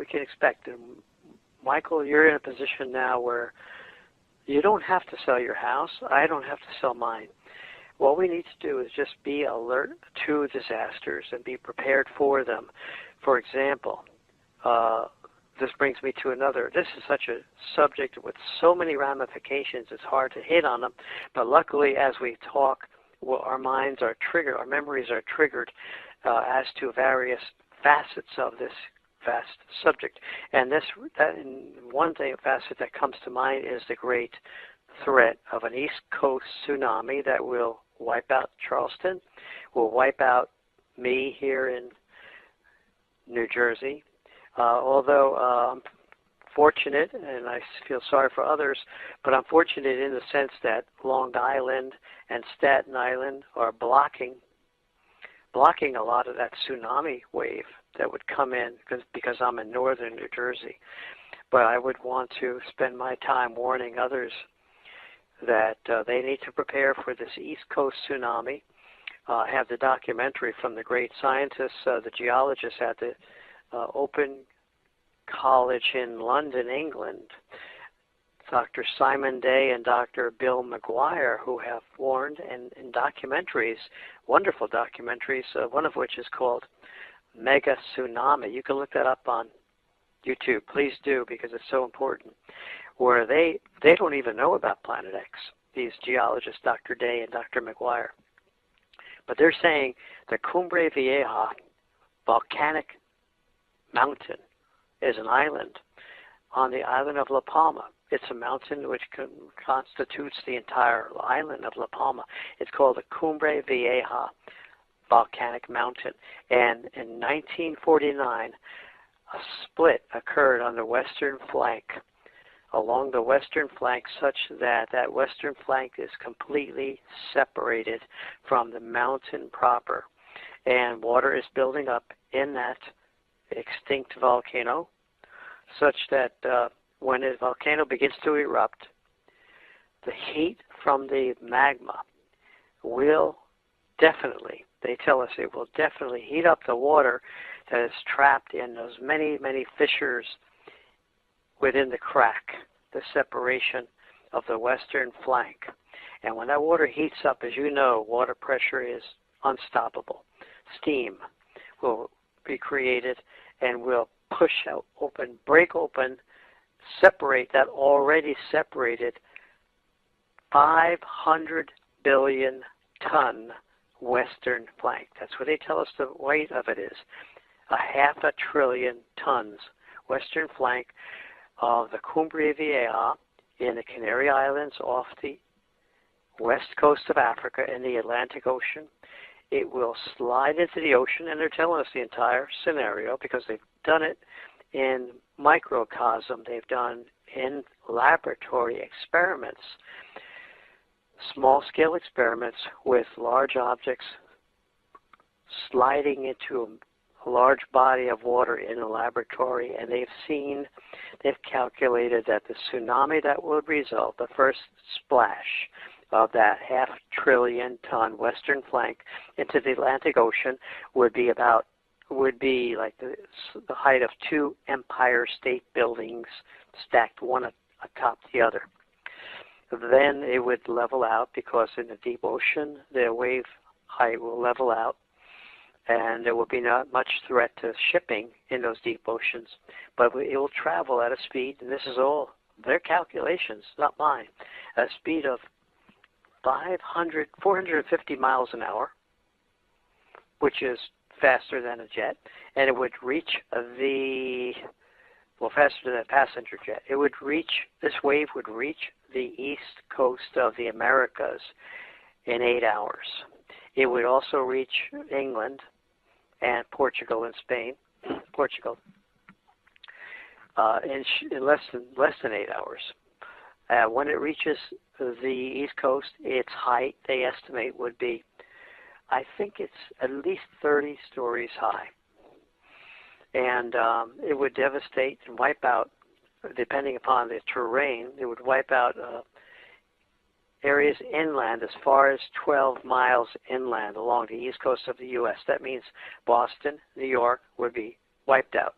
can expect. And Michael, you're in a position now where you don't have to sell your house. I don't have to sell mine. What we need to do is just be alert to disasters and be prepared for them. For example, this brings me to another. This is such a subject with so many ramifications, it's hard to hit on them. But luckily, as we talk, well, our minds are triggered, our memories are triggered as to various facets of this vast subject. And one facet that comes to mind is the great threat of an East Coast tsunami that will wipe out Charleston, will wipe out me here in New Jersey. Although I'm fortunate, and I feel sorry for others, but I'm fortunate in the sense that Long Island and Staten Island are blocking a lot of that tsunami wave that would come in because I'm in northern New Jersey. But I would want to spend my time warning others that they need to prepare for this East Coast tsunami. I have the documentary from the great scientists, the geologists at the Open College in London, England, Dr. Simon Day and Dr. Bill McGuire, who have warned in documentaries, wonderful documentaries, one of which is called Mega Tsunami. You can look that up on YouTube. Please do, because it's so important. Where they don't even know about Planet X, these geologists, Dr. Day and Dr. McGuire. But they're saying the Cumbre Vieja volcanic mountain is an island on the island of La Palma. It's a mountain which constitutes the entire island of La Palma. It's called the Cumbre Vieja volcanic mountain. And in 1949, a split occurred on the western flank, along the western flank, such that that western flank is completely separated from the mountain proper. And water is building up in that extinct volcano, such that when a volcano begins to erupt, the heat from the magma will definitely, they tell us it will definitely heat up the water that is trapped in those many, many fissures within the crack, the separation of the western flank. And when that water heats up, as you know, water pressure is unstoppable. Steam will be created and will push out, open, break open, separate that already separated 500 billion ton western flank. That's what they tell us the weight of it is. 500 billion tons western flank of the Cumbre Vieja in the Canary Islands off the west coast of Africa in the Atlantic Ocean. It will slide into the ocean, and they're telling us the entire scenario because they've done it in microcosm. They've done in laboratory experiments, small-scale experiments with large objects sliding into a large body of water in a laboratory, and they've calculated that the tsunami that would result, the first splash of that 500 billion ton western flank into the Atlantic Ocean would be like the height of 2 Empire State Buildings stacked one atop the other. Then it would level out because in the deep ocean the wave height will level out, and there will be not much threat to shipping in those deep oceans, but it will travel at a speed, and this is all their calculations, not mine, at a speed of 450 miles an hour, which is faster than a jet, and it would reach faster than a passenger jet. This wave would reach the east coast of the Americas in 8 hours. It would also reach England and Portugal and Spain, in less than 8 hours. When it reaches the east coast, its height, they estimate, would be, I think it's at least 30 stories high. And it would devastate and wipe out, depending upon the terrain, it would wipe out areas inland as far as 12 miles inland along the east coast of the U.S. That means Boston, New York would be wiped out.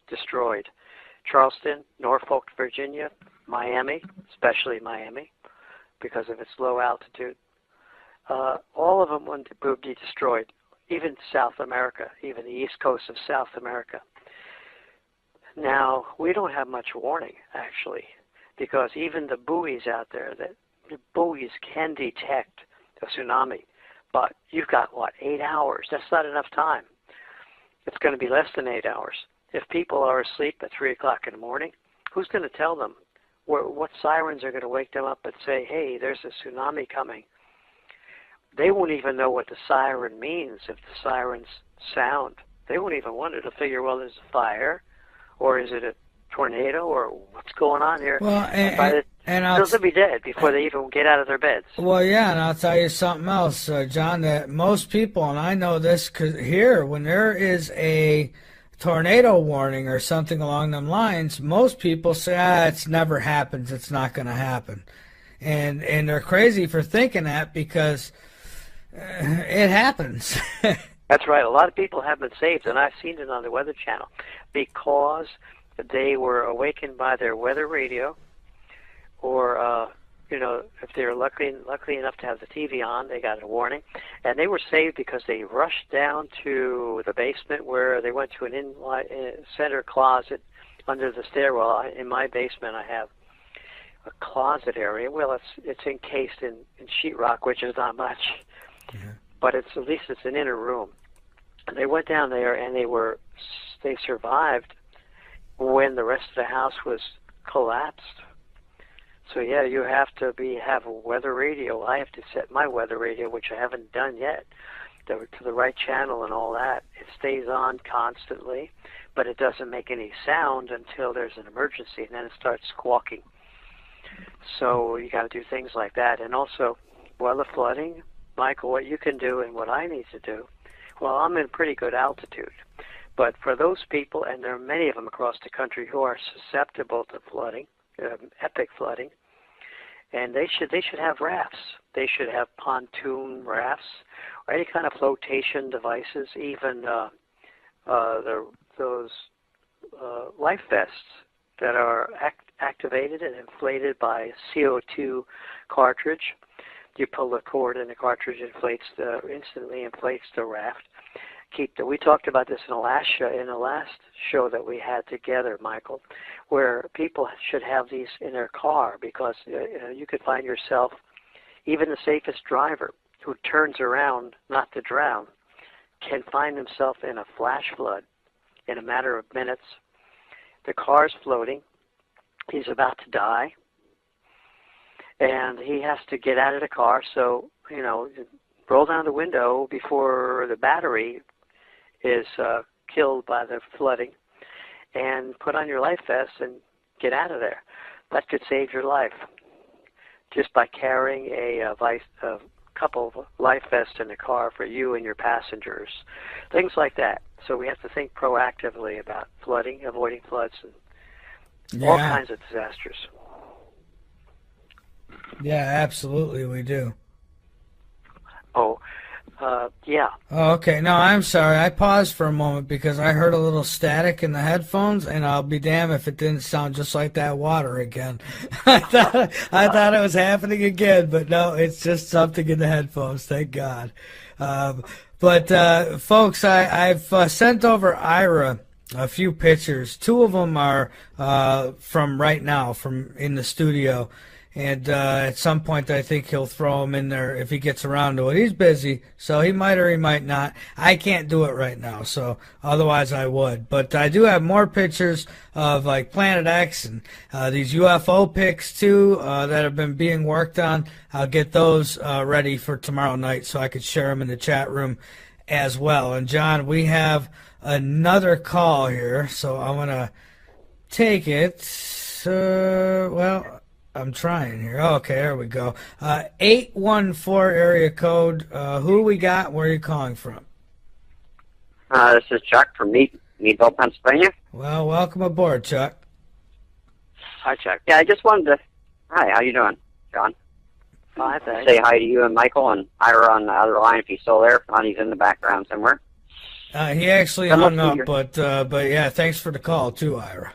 destroyed. Charleston, Norfolk, Virginia, Miami, especially Miami, because of its low altitude. All of them would be destroyed, even South America, even the east coast of South America. Now, we don't have much warning, actually, because even the buoys out there, the buoys can detect a tsunami, but you've got, 8 hours? That's not enough time. It's going to be less than 8 hours. If people are asleep at 3 o'clock in the morning, who's going to tell them? What sirens are going to wake them up and say, hey, there's a tsunami coming? They won't even know what the siren means if the sirens sound. They won't even wonder to figure, well, there's a fire, or is it a tornado, or what's going on here? Well, they'll be dead before they even get out of their beds. Well, yeah, and I'll tell you something else, John, that most people, and I know this because here, when there is a tornado warning or something along them lines, most people say, it's never happens, it's not going to happen. And they're crazy for thinking that because it happens. That's right. A lot of people have been saved, and I've seen it on the Weather Channel, because they were awakened by their weather radio, or if they were lucky enough to have the TV on, they got a warning, and they were saved because they rushed down to the basement where they went to an center closet under the stairwell. In my basement, I have a closet area. Well, it's encased in sheetrock, which is not much. Yeah. But at least it's an inner room. And they went down there, and they survived when the rest of the house was collapsed. So yeah, you have to have a weather radio. I have to set my weather radio, which I haven't done yet, to the right channel and all that. It stays on constantly, but it doesn't make any sound until there's an emergency, and then it starts squawking. So you got to do things like that. And also, the flooding, Michael, what you can do and what I need to do, well, I'm in pretty good altitude. But for those people, and there are many of them across the country who are susceptible to flooding, epic flooding, and they should have rafts. They should have pontoon rafts or any kind of flotation devices, even those life vests that are activated and inflated by CO2 cartridge. You pull the cord and the cartridge instantly inflates the raft. We talked about this in the last show that we had together, Michael, where people should have these in their car, because you could find yourself, even the safest driver who turns around not to drown, can find himself in a flash flood in a matter of minutes. The car's floating. He's about to die. And he has to get out of the car, so, roll down the window before the battery is killed by the flooding, and put on your life vest and get out of there. That could save your life just by carrying a couple of life vests in the car for you and your passengers, things like that. So we have to think proactively about flooding, avoiding floods, and all kinds of disasters. Yeah, absolutely, we do. Yeah. Oh, okay. No, I'm sorry. I paused for a moment because I heard a little static in the headphones, and I'll be damned if it didn't sound just like that water again. I thought it was happening again, but no, it's just something in the headphones. Thank God. But folks, I've sent over Ira a few pictures. Two of them are from right now, from in the studio. And at some point, I think he'll throw them in there if he gets around to it. He's busy, so he might or he might not. I can't do it right now, so otherwise I would. But I do have more pictures of like Planet X and these UFO pics too that have been being worked on. I'll get those ready for tomorrow night so I could share them in the chat room as well. And John, we have another call here, so I want to take it. I'm trying here. Okay, there we go. 814 area code. Who we got? Where are you calling from? This is Chuck from Meadville, Pennsylvania. Well, welcome aboard, Chuck. Hi, Chuck. Yeah, I just wanted to... Hi, how you doing, John? Hi, thanks. Say hi to you and Michael and Ira on the other line if he's still there. If not, he's in the background somewhere. He actually hung up, but yeah, thanks for the call too, Ira.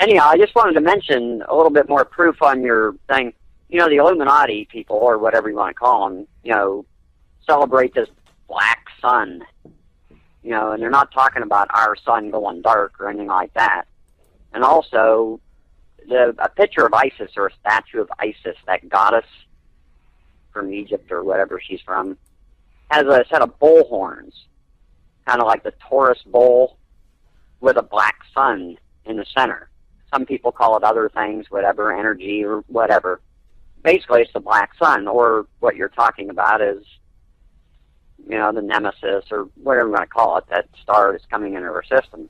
Anyhow, I just wanted to mention a little bit more proof on your thing. You know, the Illuminati people, or whatever you want to call them, you know, celebrate this black sun. You know, and they're not talking about our sun going dark or anything like that. And also, a picture of Isis, or a statue of Isis, that goddess from Egypt or whatever she's from, has a set of bull horns, kind of like the Taurus bull, with a black sun in the center. Some people call it other things, whatever, energy or whatever. Basically, it's the black sun, or what you're talking about is, you know, the nemesis, or whatever you want to call it, that star that's coming into our system.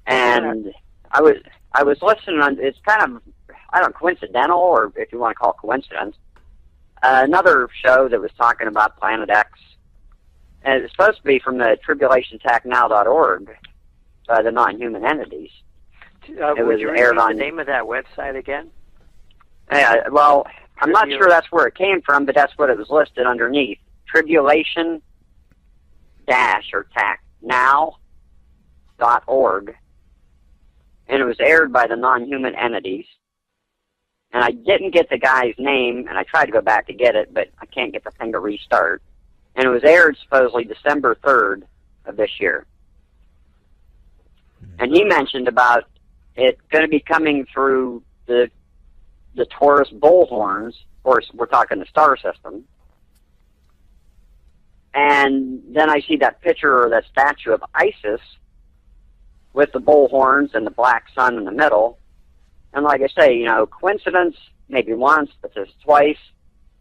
And I was listening on, it's kind of, I don't know, coincidental, or if you want to call it coincidence, another show that was talking about Planet X, and it's supposed to be from the tribulationattacknow.org, by the non-human entities. It was aired on the name of that website again? Yeah, well, I'm not sure that's where it came from, but that's what it was listed underneath. Tribulation or tack now.org, and it was aired by the non-human entities. And I didn't get the guy's name, and I tried to go back to get it, but I can't get the thing to restart. And it was aired supposedly December 3rd of this year. And he mentioned about it going to be coming through the Taurus bullhorns. Of course, we're talking the star system. And then I see that picture, or that statue of Isis with the bullhorns and the black sun in the middle. And like I say, you know, coincidence, maybe once, but just twice.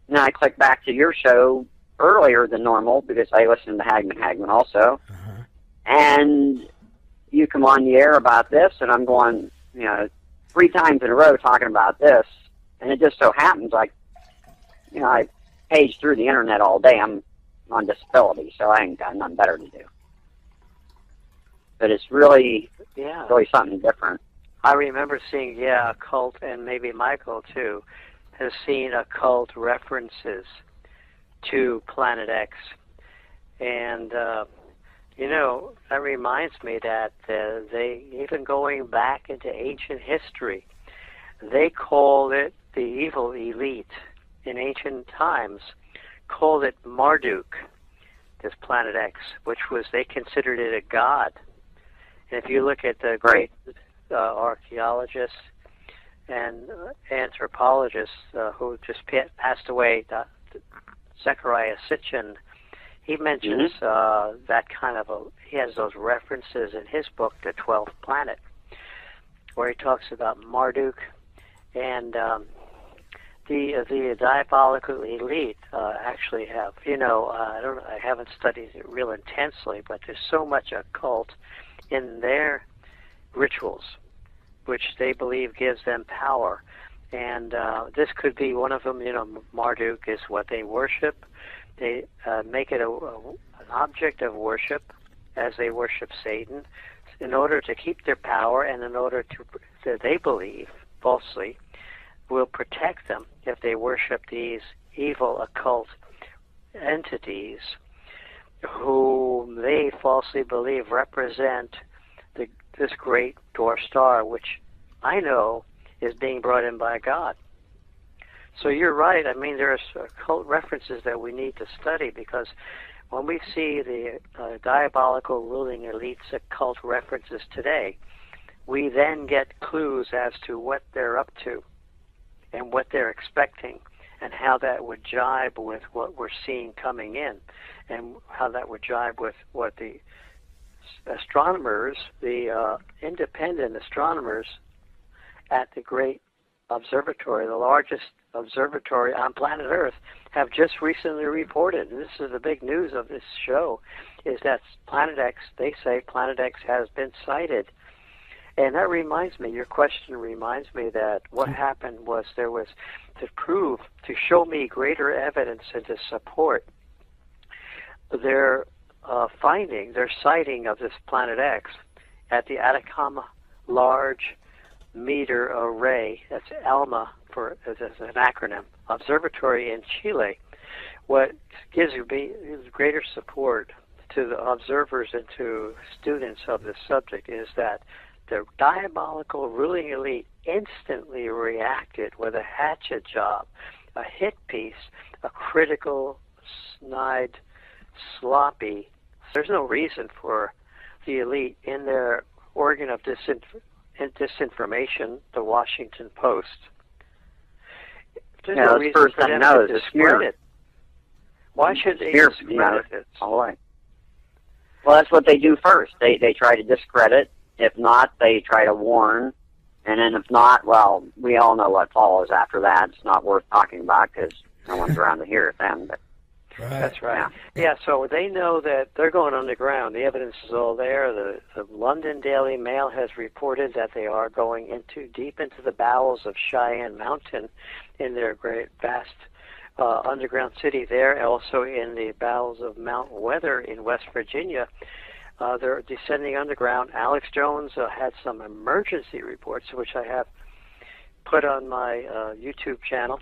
And then I click back to your show earlier than normal, because I listen to Hagman also. Uh-huh. And you come on the air about this, and I'm going, you know, 3 times in a row talking about this. And it just so happens, like, you know, I page through the internet all day. I'm on disability, so I ain't got nothing better to do. But it's really, really something different. I remember seeing, occult, and maybe Michael, too, has seen occult references to Planet X. And, you know, that reminds me that they, even going back into ancient history, they called it the evil elite in ancient times, called it Marduk, this Planet X, which was, they considered it a god. And if you look at the great archaeologists and anthropologists who just passed away, Zechariah Sitchin, he mentions that kind of he has those references in his book, The 12th Planet, where he talks about Marduk and the diabolical elite actually have, you know, I haven't studied it real intensely, but there's so much occult in their rituals, which they believe gives them power. And this could be one of them. You know, Marduk is what they worship. They make it an object of worship as they worship Satan in order to keep their power, and in order to, that they believe, falsely, will protect them if they worship these evil occult entities who they falsely believe represent this great dwarf star, which I know is being brought in by God. So you're right. I mean, there's occult references that we need to study, because when we see the diabolical ruling elite's occult references today, we then get clues as to what they're up to and what they're expecting, and how that would jibe with what we're seeing coming in, and how that would jibe with what the astronomers, the independent astronomers at the great observatory, the largest observatory on planet Earth, have just recently reported. And this is the big news of this show, is that Planet X, they say Planet X has been sighted. And that reminds me, your question reminds me that what happened was there was to show me greater evidence and to support their finding, their sighting of this Planet X at the Atacama Large Meter Array, that's ALMA as an acronym, observatory in Chile. What gives me greater support to the observers and to students of this subject is that the diabolical ruling elite instantly reacted with a hatchet job, a hit piece, a critical, snide, sloppy. There's no reason for the elite in their organ of disinformation, the Washington Post. There's no reason for them to discredit. Why should they discredit it? All right. Well, that's what they do first. They try to discredit. If not, they try to warn. And then if not, well, we all know what follows after that. It's not worth talking about because no one's around to hear it then. But Right. That's right. Yeah, so they know that they're going underground. The evidence is all there. The London Daily Mail has reported that they are going deep into the bowels of Cheyenne Mountain in their great, vast underground city there. Also in the bowels of Mount Weather in West Virginia. They're descending underground. Alex Jones had some emergency reports, which I have put on my YouTube channel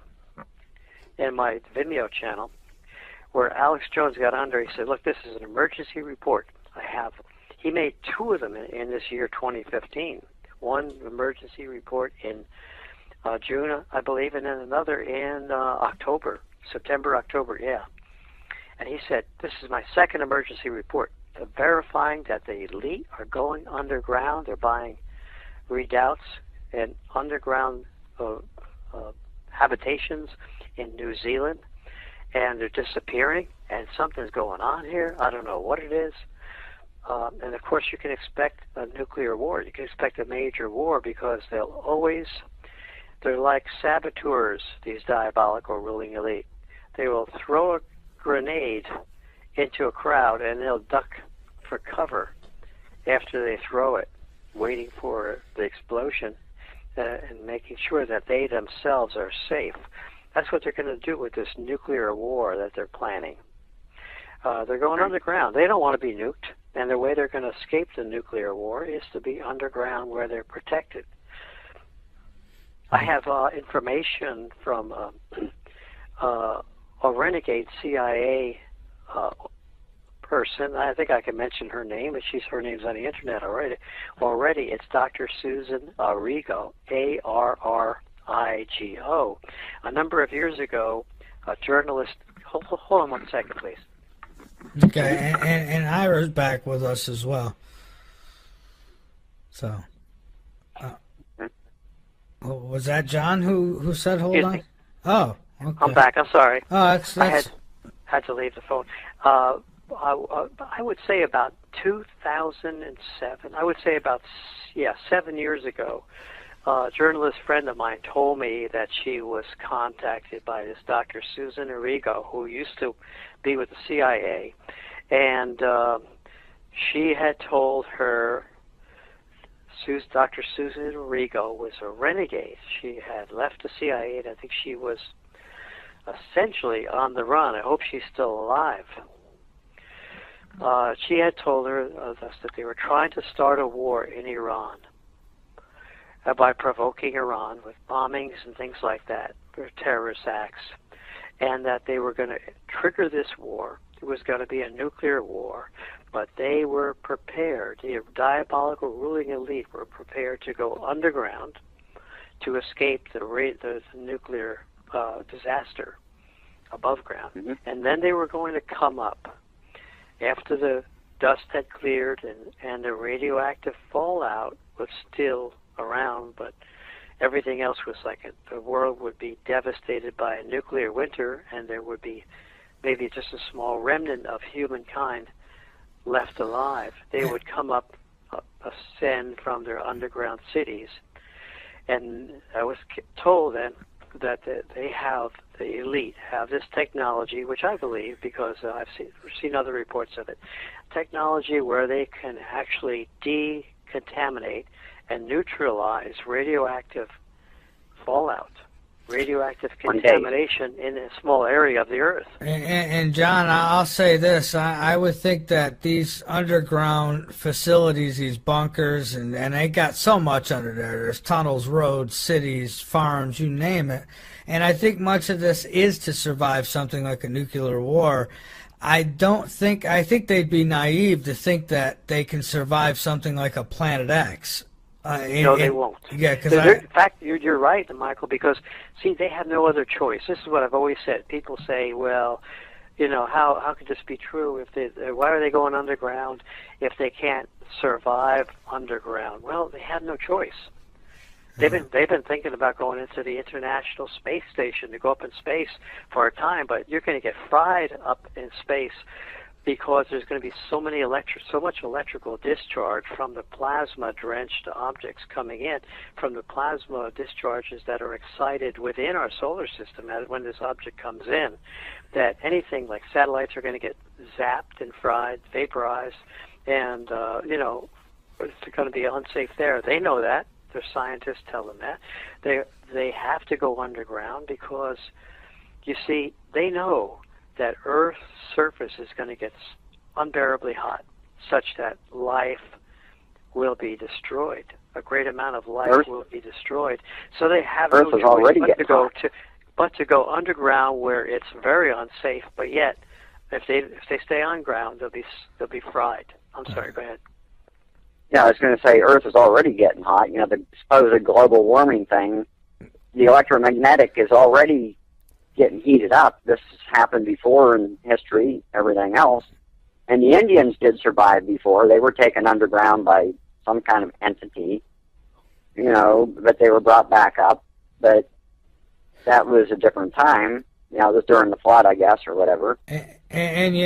and my Vimeo channel, where Alex Jones got under. He said, look, this is an emergency report. He made two of them in this year, 2015. One emergency report in June, I believe, and then another in September, October, yeah. And he said, this is my second emergency report, verifying that the elite are going underground. They're buying redoubts and underground habitations in New Zealand, and they're disappearing, and something's going on here. I don't know what it is. And, of course, you can expect a nuclear war. You can expect a major war because they're like saboteurs, these diabolical ruling elite. They will throw a grenade into a crowd, and they'll duck for cover after they throw it, waiting for the explosion and making sure that they themselves are safe. That's what they're going to do with this nuclear war that they're planning. They're going underground. They don't want to be nuked, and the way they're going to escape the nuclear war is to be underground where they're protected. I have information from a renegade CIA person. I think I can mention her name, and her name's on the internet already. It's Dr. Susan Arrigo, Arrigo. A number of years ago, a journalist. Hold on 1 second, please. Okay, and Ira's back with us as well. So, was that John who said hold on? Oh, okay. I'm back. I'm sorry. Oh, that's... I had to leave the phone. I would say about 2007. I would say about 7 years ago. A journalist friend of mine told me that she was contacted by this Dr. Susan Arrigo, who used to be with the CIA, and she had told her Dr. Susan Arrigo was a renegade. She had left the CIA, and I think she was essentially on the run. I hope she's still alive. She had told her that they were trying to start a war in Iran by provoking Iran with bombings and things like that, for terrorist acts, and that they were going to trigger this war. It was going to be a nuclear war, but they were prepared. The diabolical ruling elite were prepared to go underground to escape the nuclear disaster above ground. Mm-hmm. And then they were going to come up after the dust had cleared and the radioactive fallout was still around, but everything else was the world would be devastated by a nuclear winter, and there would be maybe just a small remnant of humankind left alive. They would come up, ascend from their underground cities. And I was told then that the elite have this technology, which I believe because I've seen other reports of it, technology where they can actually decontaminate and neutralize radioactive fallout radioactive One day. contamination in a small area of the Earth. And John, I'll say this. I would think that these underground facilities, these bunkers, and they got so much under there. There's tunnels, roads, cities, farms, you name it. And I think much of this is to survive something like a nuclear war. I think they'd be naive to think that they can survive something like a Planet X. No, they won't. Yeah, because in fact, you're right, Michael. Because see, they have no other choice. This is what I've always said. People say, "Well, how could this be true? Why are they going underground if they can't survive underground?" Well, they have no choice. They've been thinking about going into the International Space Station to go up in space for a time, but you're going to get fried up in space, because there's going to be so much electrical discharge from the plasma-drenched objects coming in, from the plasma discharges that are excited within our solar system when this object comes in, that anything like satellites are going to get zapped and fried, vaporized, and it's going to be unsafe there. They know that. Their scientists tell them that. They have to go underground because, you see, they know that Earth's surface is going to get unbearably hot, such that life will be destroyed. A great amount of life will be destroyed. So they have no choice but to go underground, where it's very unsafe. But yet, if they stay on ground, they'll be fried. I'm sorry. Go ahead. Yeah, I was going to say Earth is already getting hot. The supposed global warming thing, the electromagnetic is already getting heated up. This has happened before in history, everything else. And the Indians did survive before. They were taken underground by some kind of entity, but they were brought back up. But that was a different time. It was during the flood, I guess, or whatever. And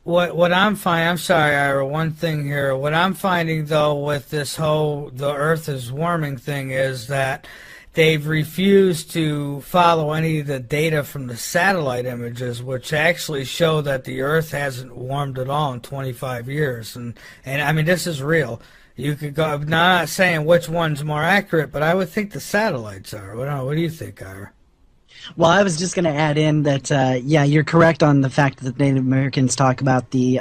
what I'm finding, I'm sorry, Ira, one thing here. What I'm finding, though, with this whole the Earth is warming thing is that they've refused to follow any of the data from the satellite images, which actually show that the Earth hasn't warmed at all in 25 years. And I mean, this is real. You could go. I'm not saying which one's more accurate, but I would think the satellites are. What do you think, Ira? Well, I was just going to add in that, you're correct on the fact that Native Americans talk about the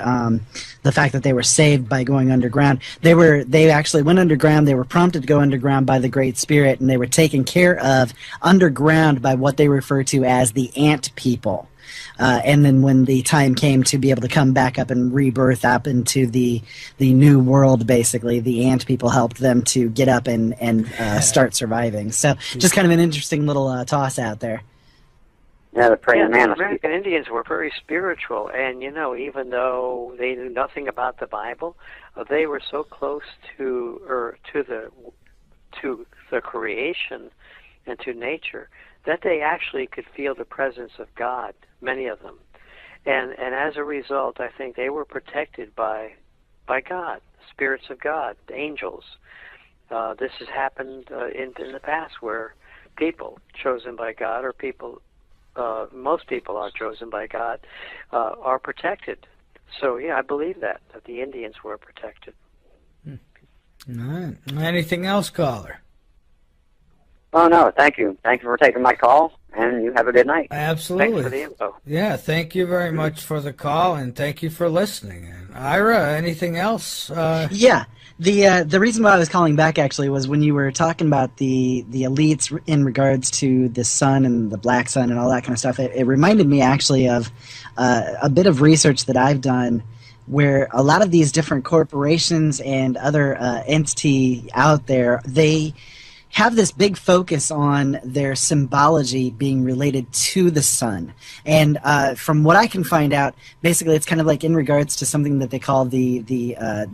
fact that they were saved by going underground. They actually went underground. They were prompted to go underground by the Great Spirit, and they were taken care of underground by what they refer to as the ant people. And then when the time came to be able to come back up and rebirth up into the new world, basically, the ant people helped them to get up and start surviving. So just kind of an interesting little toss out there. Yeah, the praying mantis. The American Indians were very spiritual, and even though they knew nothing about the Bible, they were so close to the creation and to nature that they actually could feel the presence of God, many of them. And as a result, I think they were protected by God, spirits of God, angels. This has happened in the past where people chosen by God, or most people are chosen by God, are protected. So, yeah, I believe that the Indians were protected. All right. Anything else, caller? Oh, no, thank you. Thank you for taking my call, and you have a good night. Absolutely. Thanks for the info. Yeah, thank you very much for the call, and thank you for listening. And Ira, anything else? Yeah. The reason why I was calling back actually was when you were talking about the elites in regards to the sun and the black sun and all that kind of stuff. It reminded me actually of a bit of research that I've done where a lot of these different corporations and other entity out there, they have this big focus on their symbology being related to the sun. And from what I can find out, basically it's kind of like in regards to something that they call the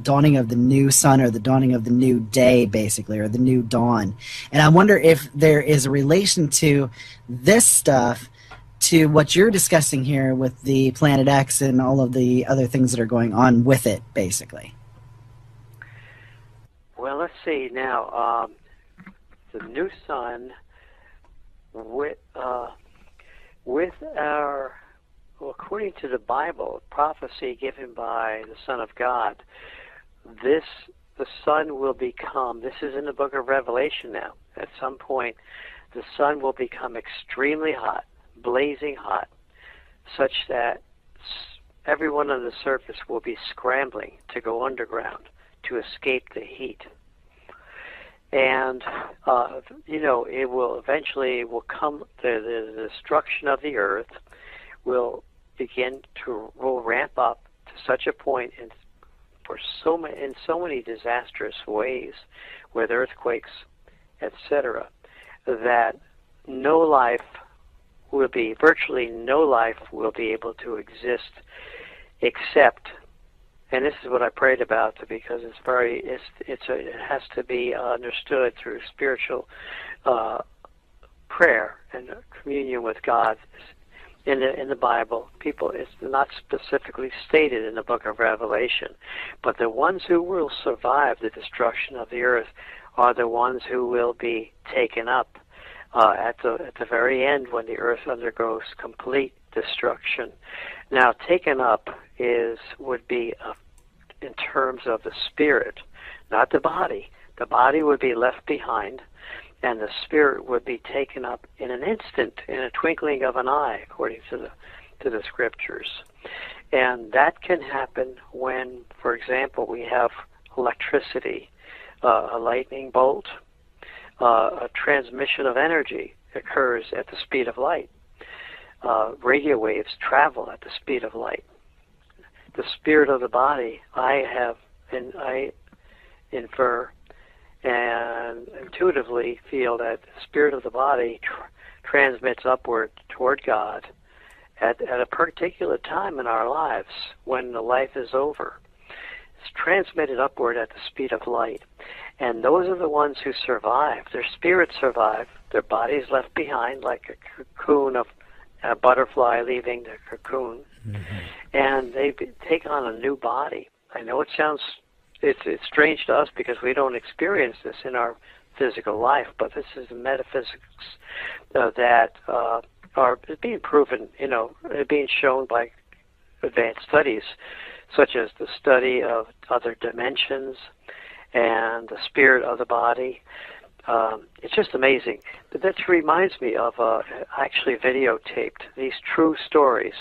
dawning of the new sun, or the dawning of the new day, basically, or the new dawn. And I wonder if there is a relation to this stuff to what you're discussing here with the Planet X and all of the other things that are going on with it, basically. Well, let's see now. The new sun, according to the Bible, prophecy given by the Son of God, the sun will become, this is in the book of Revelation now, at some point, the sun will become extremely hot, blazing hot, such that everyone on the surface will be scrambling to go underground to escape the heat. And, it will eventually come, the destruction of the earth will ramp up to such a point in so many disastrous ways with earthquakes, etc., that virtually no life will be able to exist except, and this is what I prayed about because it has to be understood through spiritual prayer and communion with God. In the Bible, it's not specifically stated in the book of Revelation, but the ones who will survive the destruction of the earth are the ones who will be taken up at the very end when the earth undergoes complete destruction. Now, taken up would be in terms of the spirit, not the body. The body would be left behind, and the spirit would be taken up in an instant, in a twinkling of an eye, according to the scriptures. And that can happen when, for example, we have electricity, a lightning bolt, a transmission of energy occurs at the speed of light. Radio waves travel at the speed of light. The spirit of the body, I infer and intuitively feel that the spirit of the body transmits upward toward God at a particular time in our lives when the life is over. It's transmitted upward at the speed of light. And those are the ones who survive. Their spirits survive. Their bodies left behind like a cocoon of a butterfly leaving the cocoon. Mm-hmm. And they take on a new body. I know it's strange to us because we don't experience this in our physical life, but this is the metaphysics that are being proven, being shown by advanced studies, such as the study of other dimensions and the spirit of the body. It's just amazing. That reminds me of actually videotaped these true stories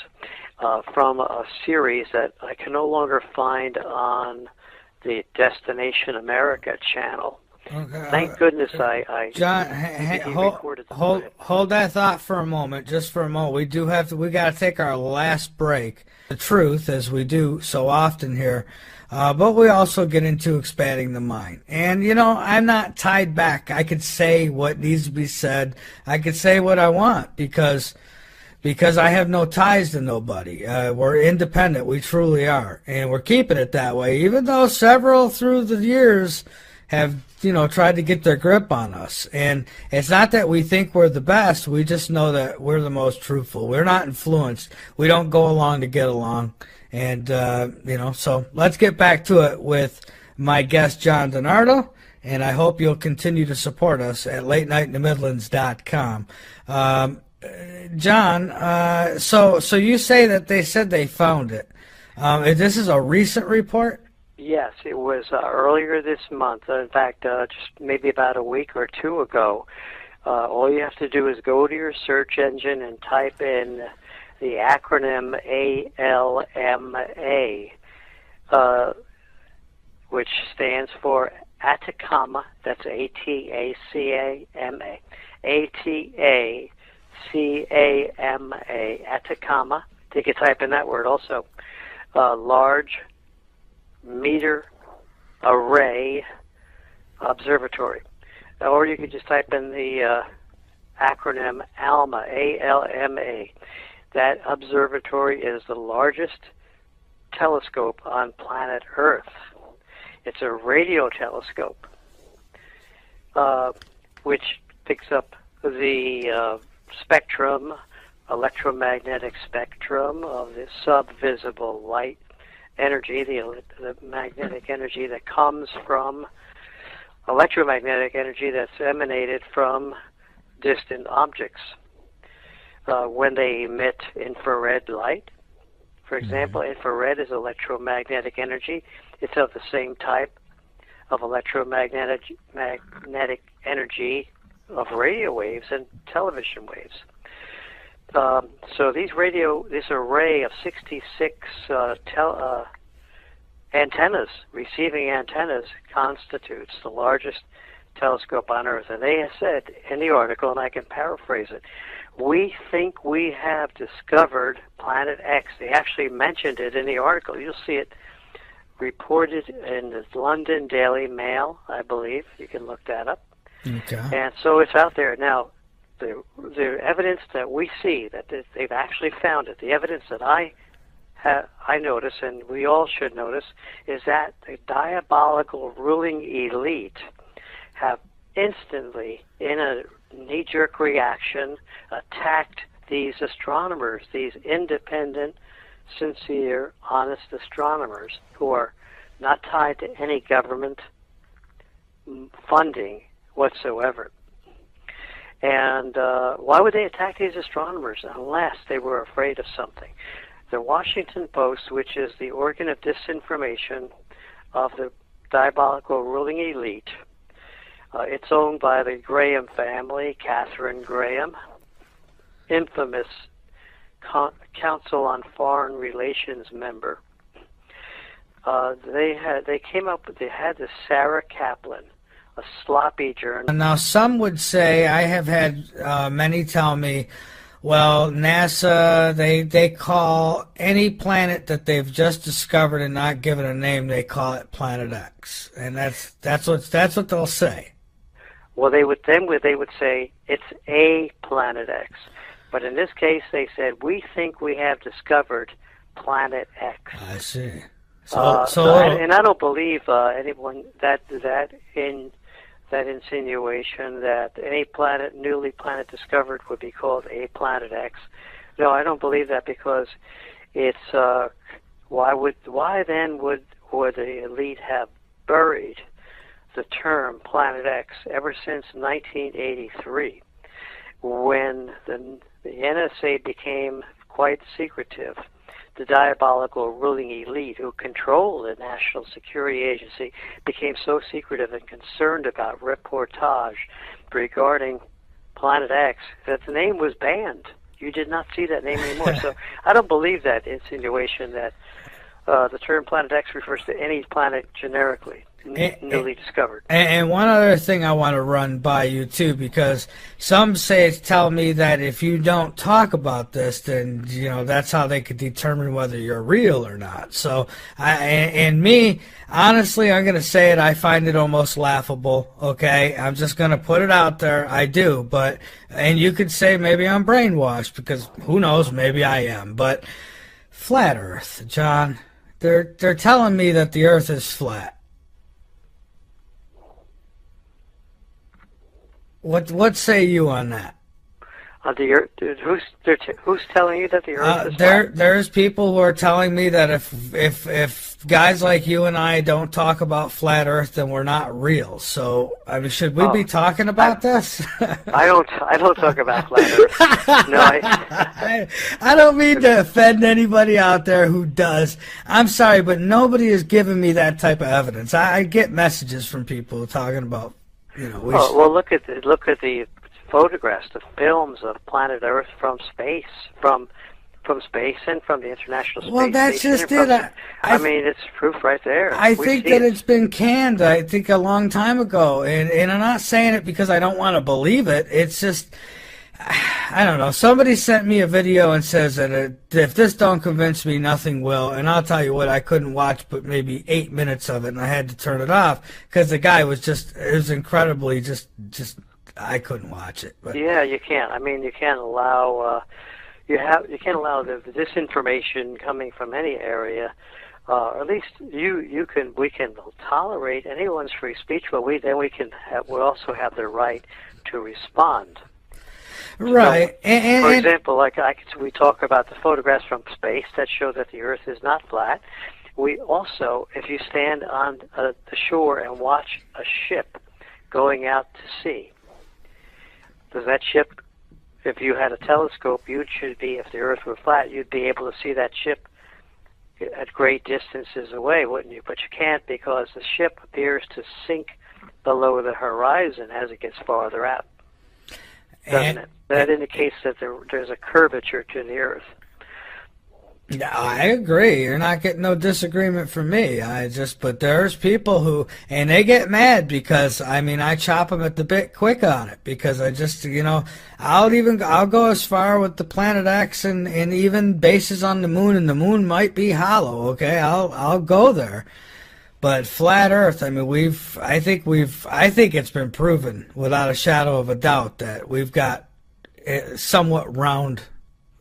from a series that I can no longer find on the Destination America channel. Okay, thank goodness I John, hold that thought for a moment, just for a moment. We got to take our last break. The truth, as we do so often here, but we also get into expanding the mind. And I'm not tied back. I could say what needs to be said. I could say what I want because I have no ties to nobody. We're independent. We truly are. And we're keeping it that way, even though several through the years have, tried to get their grip on us. And it's not that we think we're the best. We just know that we're the most truthful. We're not influenced. We don't go along to get along. And, so let's get back to it with my guest, John DiNardo. And I hope you'll continue to support us at LateNightInTheMidlands.com. John, so you say that they said they found it. This is a recent report? Yes, it was earlier this month. In fact, just maybe about a week or two ago. All you have to do is go to your search engine and type in the acronym ALMA, which stands for Atacama. That's ATACAMA. ATACAMA, Atacama. You can type in that word also. Large Meter Array Observatory. Or you could just type in the acronym ALMA, ALMA. That observatory is the largest telescope on planet Earth. It's a radio telescope, which picks up the spectrum, electromagnetic spectrum of the subvisible light energy, the magnetic energy that comes from electromagnetic energy that's emanated from distant objects. When they emit infrared light, for example, infrared is electromagnetic energy. It's of the same type of electromagnetic energy of radio waves and television waves. So this array of 66 antennas, receiving antennas, constitutes the largest telescope on Earth. And they have said in the article, and I can paraphrase it, we think we have discovered Planet X. They actually mentioned it in the article. You'll see it reported in the London Daily Mail, I believe. You can look that up. Okay. And so it's out there. Now, the evidence that we see, that they've actually found it, the evidence that I notice, and we all should notice, is that the diabolical ruling elite have instantly, in a knee-jerk reaction, attacked these astronomers, these independent, sincere, honest astronomers who are not tied to any government funding whatsoever. And why would they attack these astronomers unless they were afraid of something? The Washington Post, which is the organ of disinformation of the diabolical ruling elite, it's owned by the Graham family, Catherine Graham, infamous Council on Foreign Relations member. They had this Sarah Kaplan, a sloppy journalist. Now, some would say, I have had many tell me, well, NASA, they call any planet that they've just discovered and not given a name, they call it Planet X, and that's what they'll say. Well, they would say it's a Planet X, but in this case, they said we think we have discovered Planet X. I see. And I don't believe anyone that insinuation that any newly planet discovered would be called a Planet X. No, I don't believe that, because it's why then would the elite have buried the term Planet X ever since 1983, when the NSA became quite secretive. The diabolical ruling elite who control the National Security Agency became so secretive and concerned about reportage regarding Planet X that the name was banned. You did not see that name anymore. So I don't believe that insinuation that the term Planet X refers to any planet generically, newly discovered. And one other thing I want to run by you, too, because some tell me that if you don't talk about this, then, that's how they could determine whether you're real or not. So, honestly, I'm going to say it, I find it almost laughable, okay? I'm just going to put it out there. I do, and you could say maybe I'm brainwashed, because who knows, maybe I am. But flat Earth, John, they're telling me that the Earth is flat. What say you on that? The Earth, who's telling you that the Earth is flat? There's people who are telling me that if guys like you and I don't talk about flat Earth, then we're not real. So, should we be talking about this? I don't talk about flat Earth. No, I don't mean to offend anybody out there who does. I'm sorry, but nobody has given me that type of evidence. I get messages from people talking about, well, look at the photographs, the films of planet Earth from space, from space and from the International Space Station. Well, that's just it. It's proof right there. I think that it's been canned, I think, a long time ago. And I'm not saying it because I don't want to believe it. It's just, I don't know. Somebody sent me a video and says that if this don't convince me, nothing will. And I'll tell you what, I couldn't watch but maybe 8 minutes of it, and I had to turn it off because the guy was it was incredibly just I couldn't watch it. But. Yeah, you can't. You can't allow you can't allow the disinformation coming from any area. Or at least we can tolerate anyone's free speech, but we also have the right to respond. Right. So, for example, we talk about the photographs from space that show that the Earth is not flat. We also, if you stand on the shore and watch a ship going out to sea, does that ship, if you had a telescope, if the Earth were flat, you'd be able to see that ship at great distances away, wouldn't you? But you can't, because the ship appears to sink below the horizon as it gets farther out. doesn't it? That indicates that there's a curvature to the Earth. I agree. You're not getting no disagreement from me. But there's people who, and they get mad because, I chop them at the bit quick on it because I'll go as far with the Planet X and even bases on the moon, and the moon might be hollow, okay? I'll go there. But flat Earth, I think it's been proven without a shadow of a doubt that we've got somewhat round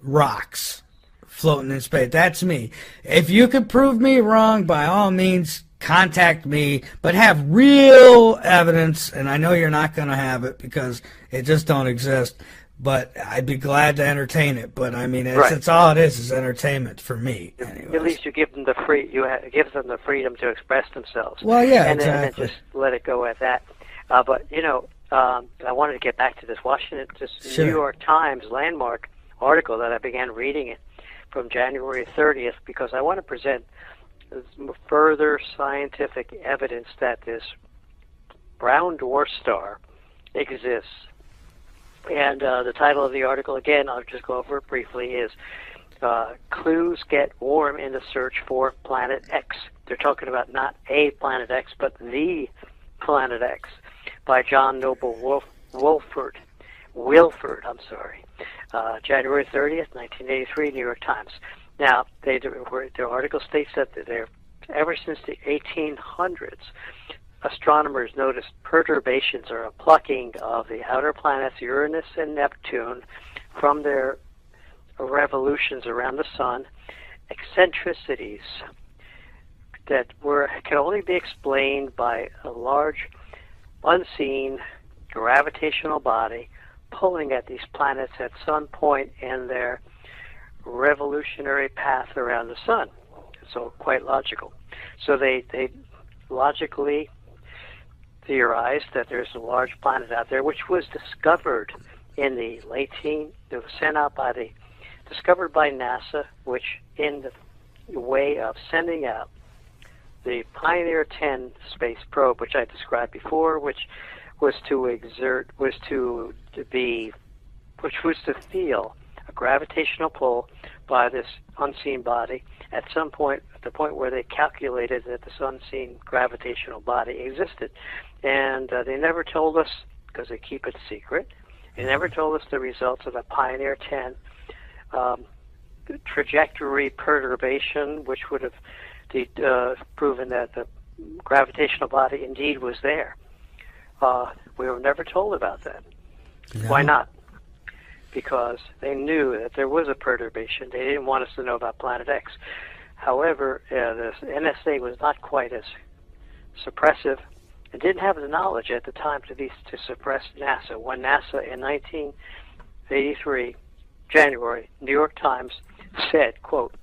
rocks floating in space. That's me. If you could prove me wrong, by all means, contact me, but have real evidence, and I know you're not going to have it because it just don't exist, but I'd be glad to entertain it. But it's all it is entertainment for me. Anyways. At least you give them it gives them the freedom to express themselves. Well, yeah, and exactly. then just let it go at that. But I wanted to get back to this Sure. New York Times landmark article that I began reading it from January 30th because I want to present further scientific evidence that this brown dwarf star exists. And the title of the article, again, I'll just go over it briefly, is Clues Get Warm in the Search for Planet X. They're talking about not a Planet X, but the Planet X by John Noble Wilford, January 30th, 1983, New York Times. Now, their article states that ever since the 1800s, astronomers noticed perturbations or a plucking of the outer planets Uranus and Neptune from their revolutions around the sun, eccentricities that can only be explained by a large, unseen gravitational body pulling at these planets at some point in their revolutionary path around the sun. So quite logical. So they logically theorized that there's a large planet out there, which was discovered in the discovered by NASA, which in the way of sending out the Pioneer 10 space probe, which I described before, which was to feel a gravitational pull by this unseen body at some point, at the point where they calculated that this unseen gravitational body existed. And they never told us, because they keep it secret, they never told us the results of the Pioneer 10 trajectory perturbation, which would have proven that the gravitational body indeed was there. We were never told about that. No. Why not? Because they knew that there was a perturbation. They didn't want us to know about Planet X. However, the NSA was not quite as suppressive and didn't have the knowledge at the time to suppress NASA. When NASA in 1983, January, New York Times said, quote,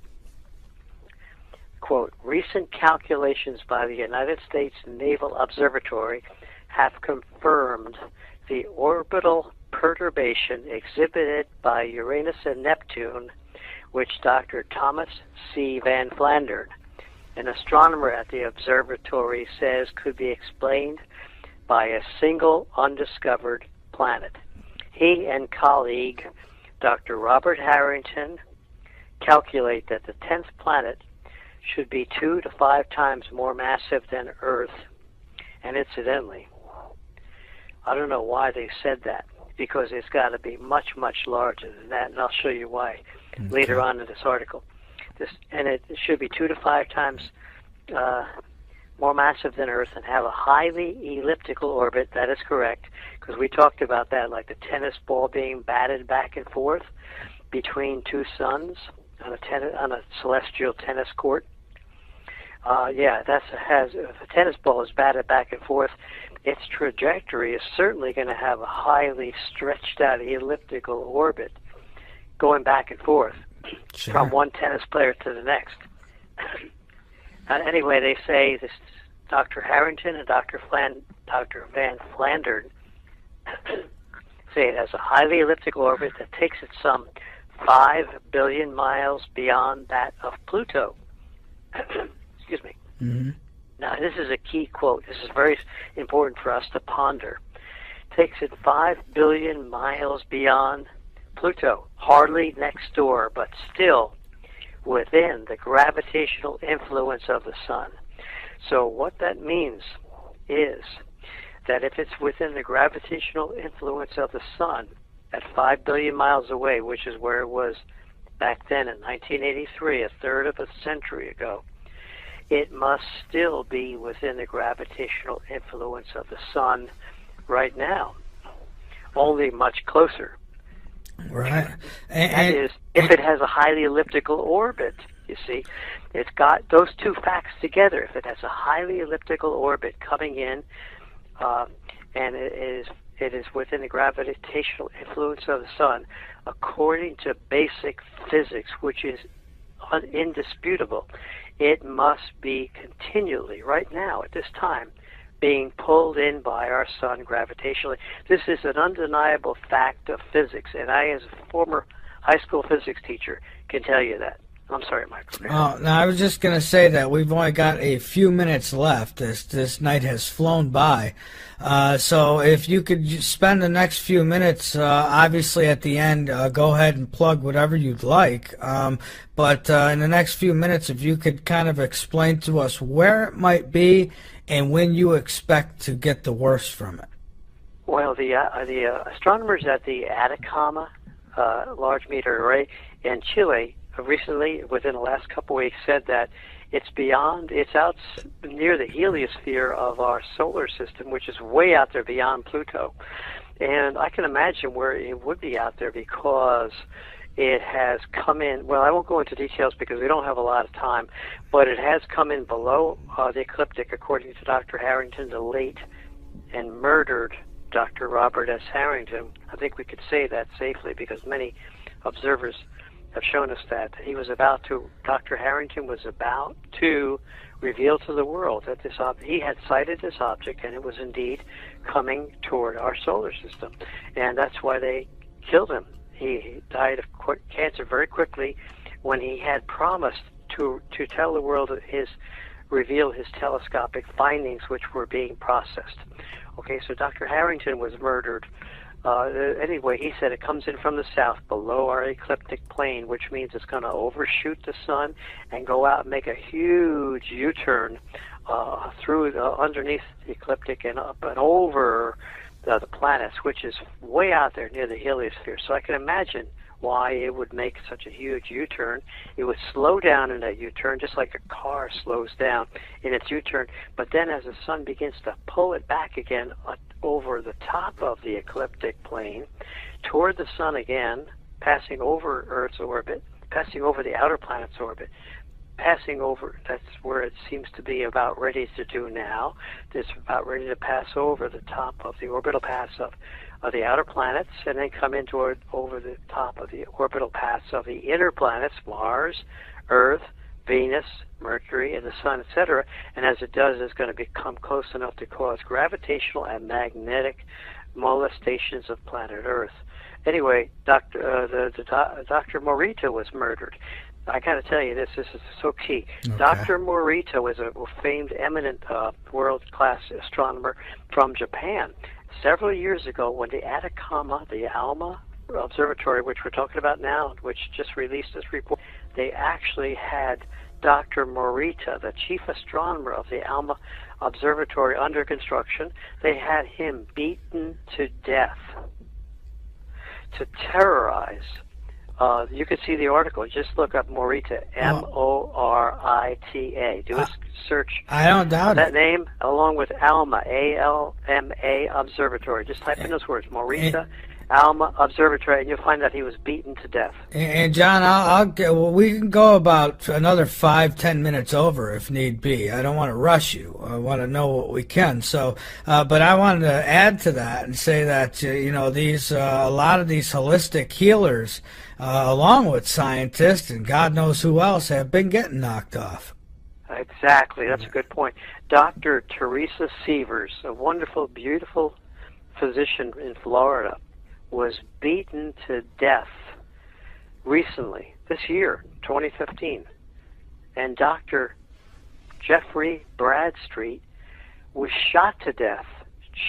recent calculations by the United States Naval Observatory have confirmed the orbital perturbation exhibited by Uranus and Neptune, which Dr. Thomas C. Van Flandern, an astronomer at the observatory, says could be explained by a single undiscovered planet. He and colleague Dr. Robert Harrington calculate that the 10th planet should be 2 to 5 times more massive than Earth. And incidentally, I don't know why they said that, because it's got to be much, much larger than that, and I'll show you why later on in this article. And it should be 2 to 5 times more massive than Earth and have a highly elliptical orbit. That is correct, because we talked about that, like the tennis ball being batted back and forth between two suns on a celestial tennis court. If a tennis ball is batted back and forth, its trajectory is certainly going to have a highly stretched out elliptical orbit going back and forth from one tennis player to the next. Anyway, they say this Dr. Harrington and Dr. Van Flandern say it has a highly elliptical orbit that takes it some 5 billion miles beyond that of Pluto. Excuse me. Mm-hmm. Now, this is a key quote. This is very important for us to ponder. takes it 5 billion miles beyond Pluto, hardly next door, but still within the gravitational influence of the sun. So what that means is that if it's within the gravitational influence of the sun at 5 billion miles away, which is where it was back then in 1983, a third of a century ago, it must still be within the gravitational influence of the sun right now, only much closer. Right. That is, if it has a highly elliptical orbit, you see. It's got those two facts together. If it has a highly elliptical orbit coming in, and it is within the gravitational influence of the sun, according to basic physics, which is indisputable, it must be continually, right now, at this time, being pulled in by our sun gravitationally. This is an undeniable fact of physics, and I, as a former high school physics teacher, can tell you that. I'm sorry, Michael. Oh, no, I was just going to say that we've only got a few minutes left. This night has flown by. So if you could spend the next few minutes, obviously at the end, go ahead and plug whatever you'd like. But in the next few minutes, if you could kind of explain to us where it might be and when you expect to get the worst from it. Well, the astronomers at the Atacama Large Meteor Array in Chile recently, within the last couple weeks, said that it's out near the heliosphere of our solar system, which is way out there beyond Pluto. And I can imagine where it would be out there because it has come in, well, I won't go into details because we don't have a lot of time, but it has come in below the ecliptic, according to Dr. Harrington, the late and murdered Dr. Robert S. Harrington. I think we could say that safely because many observers have shown us that Dr. Harrington was about to reveal to the world that he had sighted this object, and it was indeed coming toward our solar system. And that's why they killed him. He died of cancer very quickly when he had promised to tell the world reveal his telescopic findings, which were being processed. Okay, so Dr. Harrington was murdered. Anyway, he said it comes in from the south below our ecliptic plane, which means it's going to overshoot the sun and go out and make a huge U-turn underneath the ecliptic and up and over the planets, which is way out there near the heliosphere. So I can imagine why it would make such a huge U-turn. It would slow down in that U-turn, just like a car slows down in its U-turn. But then as the sun begins to pull it back again over the top of the ecliptic plane, toward the sun again, passing over Earth's orbit, passing over the outer planet's orbit, passing over, that's where it seems to be about ready to do now. It's about ready to pass over the top of the orbital paths of the outer planets, and then come in over the top of the orbital paths of the inner planets, Mars, Earth, Venus, Mercury, and the Sun, etc. And as it does, it's going to become close enough to cause gravitational and magnetic molestations of planet Earth. Anyway, Dr. Morita was murdered. I got to tell you this is so key. Okay. Dr. Morita was a famed, eminent world-class astronomer from Japan. Several years ago, when the Atacama, the ALMA observatory, which we're talking about now, which just released this report, they actually had Dr. Morita, the chief astronomer of the ALMA observatory, under construction. They had him beaten to death to terrorize. You can see the article. Just look up Morita, M-O-R-I-T-A. Do a search. I don't doubt that name, along with ALMA, A-L-M-A Observatory. Just type in those words, Morita, ALMA Observatory, and you'll find that he was beaten to death. And John, we can go about another 5-10 minutes over if need be. I don't want to rush you. I want to know what we can. So, but I wanted to add to that and say that these a lot of these holistic healers, along with scientists and God knows who else, have been getting knocked off. Exactly. That's a good point. Dr. Teresa Sievers, a wonderful, beautiful physician in Florida, was beaten to death recently, this year, 2015. And Dr. Jeffrey Bradstreet was shot to death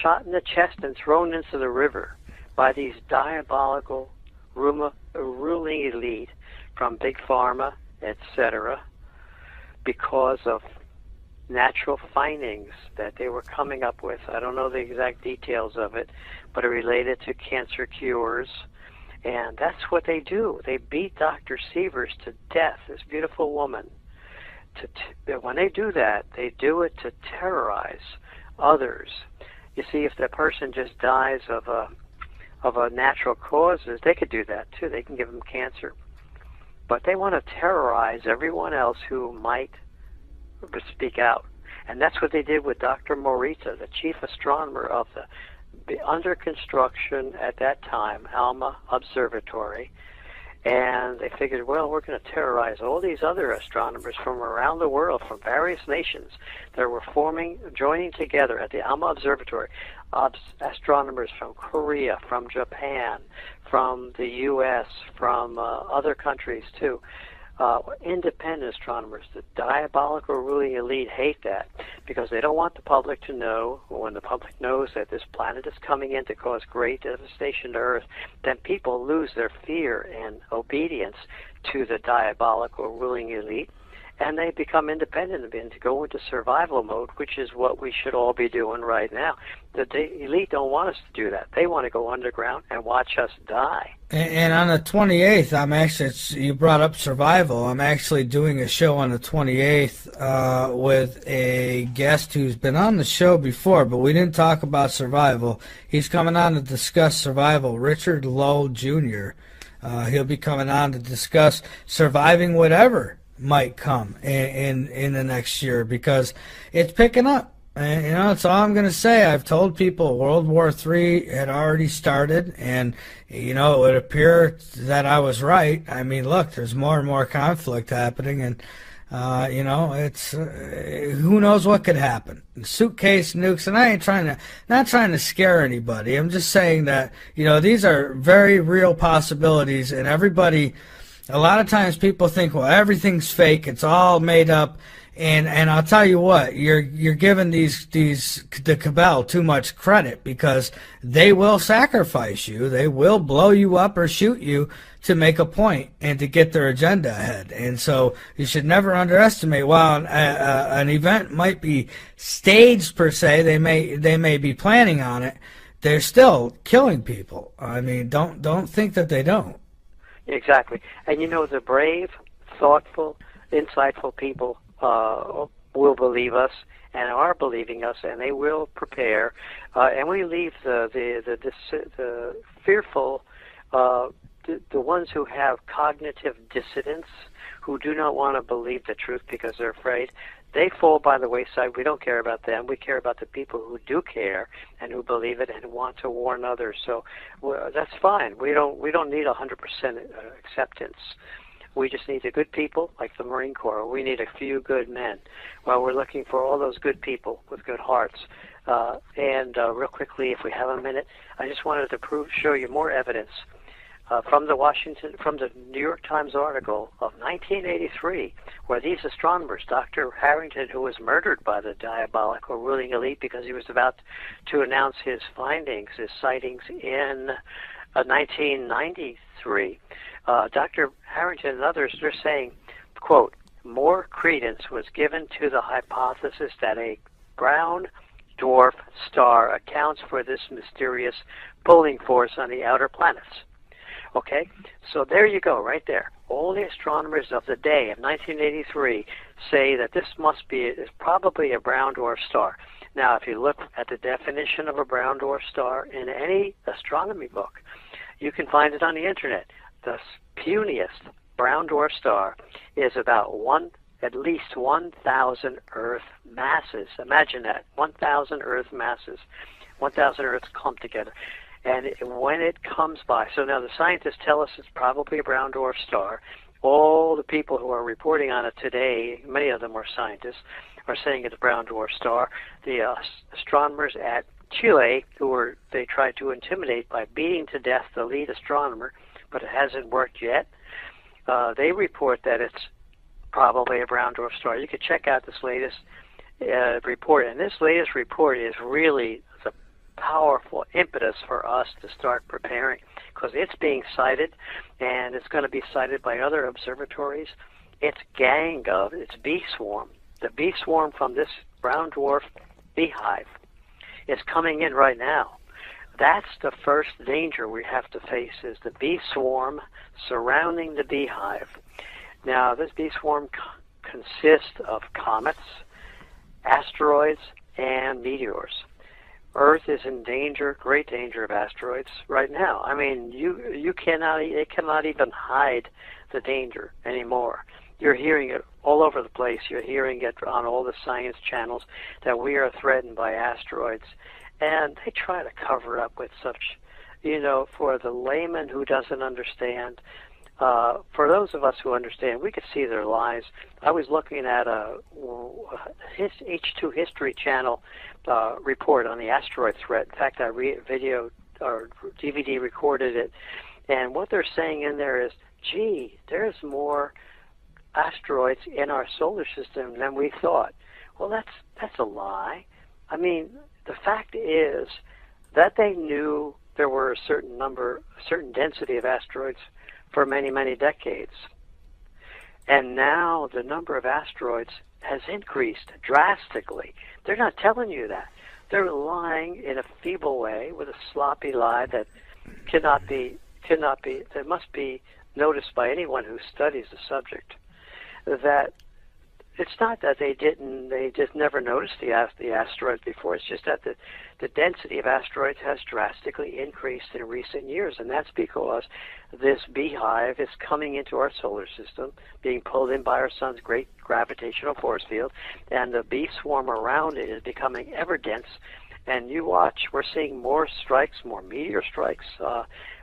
shot in the chest and thrown into the river by these diabolical ruling elite from Big Pharma, etc., because of natural findings that they were coming up with. I don't know the exact details of it, but it related to cancer cures. And that's what they do. They beat Dr. Sievers to death, this beautiful woman. When they do that, they do it to terrorize others. You see, if the person just dies of a natural causes, they could do that too. They can give them cancer. But they want to terrorize everyone else who might speak out. And that's what they did with Dr. Morita, the chief astronomer of the under construction at that time, ALMA Observatory. And they figured, well, we're going to terrorize all these other astronomers from around the world, from various nations that were joining together at the ALMA Observatory. Astronomers from Korea, from Japan, from the U.S., from other countries too. Independent astronomers. The diabolical ruling elite hate that because they don't want the public to know. When the public knows that this planet is coming in to cause great devastation to Earth, then people lose their fear and obedience to the diabolical ruling elite, and they become independent and to go into survival mode, which is what we should all be doing right now. The elite don't want us to do that. They want to go underground and watch us die. And on the 28th, I'm actually, you brought up survival, I'm actually doing a show on the 28th with a guest who's been on the show before, but we didn't talk about survival. He's coming on to discuss survival, Richard Lowe Jr. He'll be coming on to discuss surviving whatever might come in the next year, because it's picking up. And, that's all I'm going to say. I've told people World War III had already started, and, it would appear that I was right. I mean, look, there's more and more conflict happening, and, it's, who knows what could happen. Suitcase nukes, and I ain't not trying to scare anybody. I'm just saying that, these are very real possibilities, and everybody, a lot of times people think, well, everything's fake, it's all made up, and I'll tell you what, you're giving the cabal too much credit, because they will sacrifice you, they will blow you up or shoot you to make a point and to get their agenda ahead. And so you should never underestimate, while an event might be staged per se, they may be planning on it, they're still killing people. I mean, don't think that they don't. Exactly. And the brave, thoughtful, insightful people will believe us and are believing us, and they will prepare. And we leave the fearful, the ones who have cognitive dissonance, who do not want to believe the truth because they're afraid. They fall by the wayside. We don't care about them. We care about the people who do care and who believe it and want to warn others. So that's fine. We don't need 100% acceptance. We just need the good people, like the Marine Corps. We need a few good men. Well, we're looking for all those good people with good hearts. And real quickly, if we have a minute, I just wanted to show you more evidence from the New York Times article of 1983, where these astronomers, Dr. Harrington, who was murdered by the diabolical ruling elite because he was about to announce his findings, his sightings in 1993, Dr. Harrington and others are saying, quote, more credence was given to the hypothesis that a brown dwarf star accounts for this mysterious pulling force on the outer planets. Okay, so there you go, right there. All the astronomers of the day of 1983 say that this is probably a brown dwarf star. Now, if you look at the definition of a brown dwarf star in any astronomy book, you can find it on the internet. The puniest brown dwarf star is about at least 1,000 Earth masses. Imagine that, 1,000 Earth masses, 1,000 Earths clumped together. And when it comes by, so now the scientists tell us it's probably a brown dwarf star. All the people who are reporting on it today, many of them are scientists, are saying it's a brown dwarf star. The astronomers at Chile, they tried to intimidate by beating to death the lead astronomer, but it hasn't worked yet. They report that it's probably a brown dwarf star. You could check out this latest report, and this latest report is really powerful impetus for us to start preparing, because it's being sighted, and it's going to be sighted by other observatories. It's bee swarm. The bee swarm from this brown dwarf beehive is coming in right now. That's the first danger we have to face, is the bee swarm surrounding the beehive. Now, this bee swarm consists of comets, asteroids, and meteors. Earth is in danger, great danger of asteroids right now. I mean, it cannot even hide the danger anymore. You're hearing it all over the place. You're hearing it on all the science channels that we are threatened by asteroids. And they try to cover it up with such, for the layman who doesn't understand. For those of us who understand, we could see their lies. I was looking at a H2 History Channel report on the asteroid threat. In fact, I video or DVD recorded it. And what they're saying in there is, gee, there's more asteroids in our solar system than we thought. Well, that's a lie. I mean, the fact is that they knew there were a certain density of asteroids for many, many decades. And now the number of asteroids has increased drastically. They're not telling you that. They're lying in a feeble way with a sloppy lie that that must be noticed by anyone who studies the subject. That it's not that they just never noticed the asteroids before. It's just that the density of asteroids has drastically increased in recent years, and that's because this beehive is coming into our solar system, being pulled in by our sun's great gravitational force field, and the bee swarm around it is becoming ever dense. And you watch, we're seeing more strikes, more meteor strikes.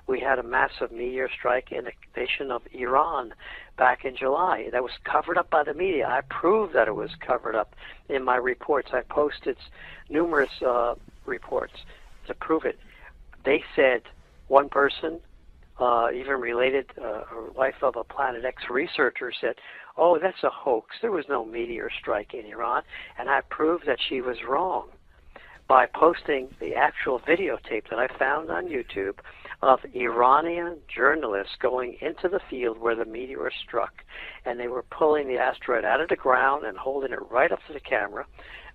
We had a massive meteor strike in the nation of Iran back in July. That was covered up by the media. I proved that it was covered up in my reports. I posted numerous reports to prove it. They said one person, even related, wife of a Planet X researcher, said, oh, that's a hoax. There was no meteor strike in Iran. And I proved that she was wrong by posting the actual videotape that I found on YouTube of Iranian journalists going into the field where the meteor struck, and they were pulling the asteroid out of the ground and holding it right up to the camera.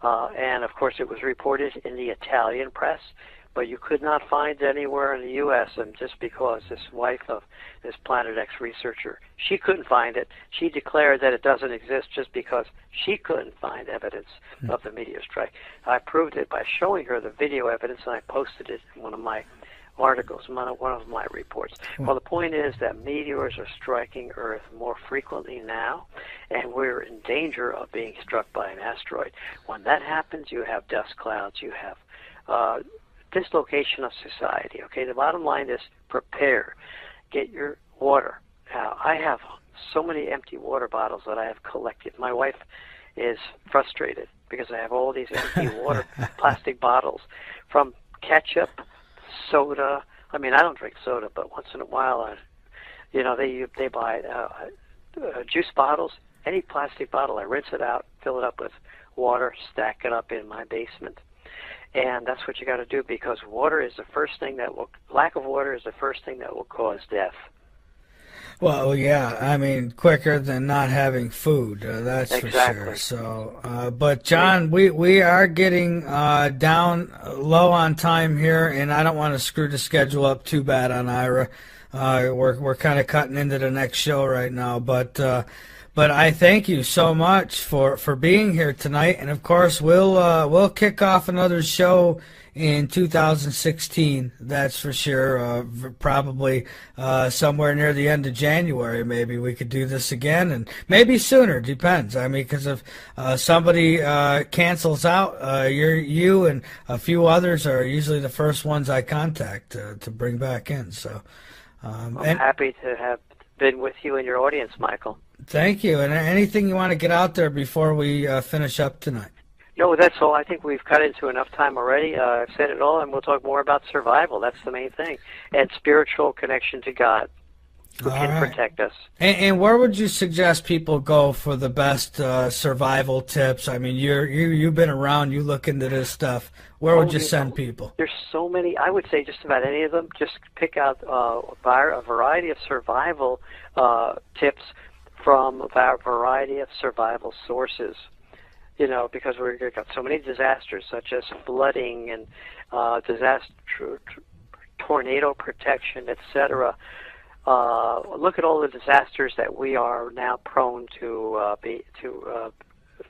And of course it was reported in the Italian press, but you could not find it anywhere in the U.S. And just because this wife of this Planet X researcher, she couldn't find it, she declared that it doesn't exist just because she couldn't find evidence of the meteor strike. I proved it by showing her the video evidence, and I posted it in one of my articles, one of my reports. Well, the point is that meteors are striking Earth more frequently now, and we're in danger of being struck by an asteroid. When that happens, you have dust clouds, you have dislocation of society. Okay, the bottom line is prepare. Get your water. Now, I have so many empty water bottles that I have collected. My wife is frustrated because I have all these empty plastic bottles, from ketchup, soda. I mean, I don't drink soda, but once in a while, they buy juice bottles. Any plastic bottle, I rinse it out, fill it up with water, stack it up in my basement. And that's what you got to do, because lack of water is the first thing that will cause death. Well, yeah, I mean, quicker than not having food, that's exactly. for sure. So, but John, we are getting down low on time here, and I don't want to screw the schedule up too bad on Ira. We're kind of cutting into the next show right now, but I thank you so much for being here tonight, and of course we'll kick off another show in 2016. That's for sure. Probably somewhere near the end of January, maybe we could do this again, and maybe sooner. Depends. I mean, because if somebody cancels out, you and a few others are usually the first ones I contact to bring back in. So I'm happy to have been with you and your audience, Michael. Thank you. And anything you want to get out there before we finish up tonight? No, that's all. I think we've cut into enough time already. I've said it all, and we'll talk more about survival. That's the main thing. And spiritual connection to God. who can protect us. And where would you suggest people go for the best survival tips? I mean, you've been around, you look into this stuff. Where would you send people? There's so many. I would say just about any of them. Just pick out a variety of survival tips from a variety of survival sources. You know, because we've got so many disasters, such as flooding and tornado protection, etc. Look at all the disasters that we are now prone to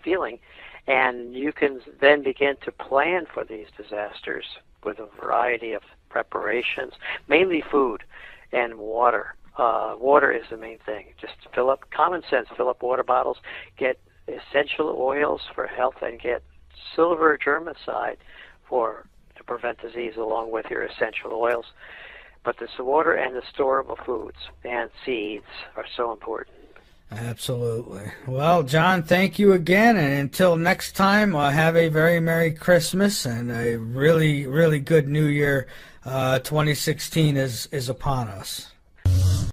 feeling, and you can then begin to plan for these disasters with a variety of preparations, mainly food and water. Water is the main thing. Just fill up, common sense, fill up water bottles, get essential oils for health, and get silver germicide to prevent disease along with your essential oils. But this water and the storable foods and seeds are so important. Absolutely. Well, John, thank you again, and until next time, have a very Merry Christmas and a really, really good New Year. 2016 is upon us.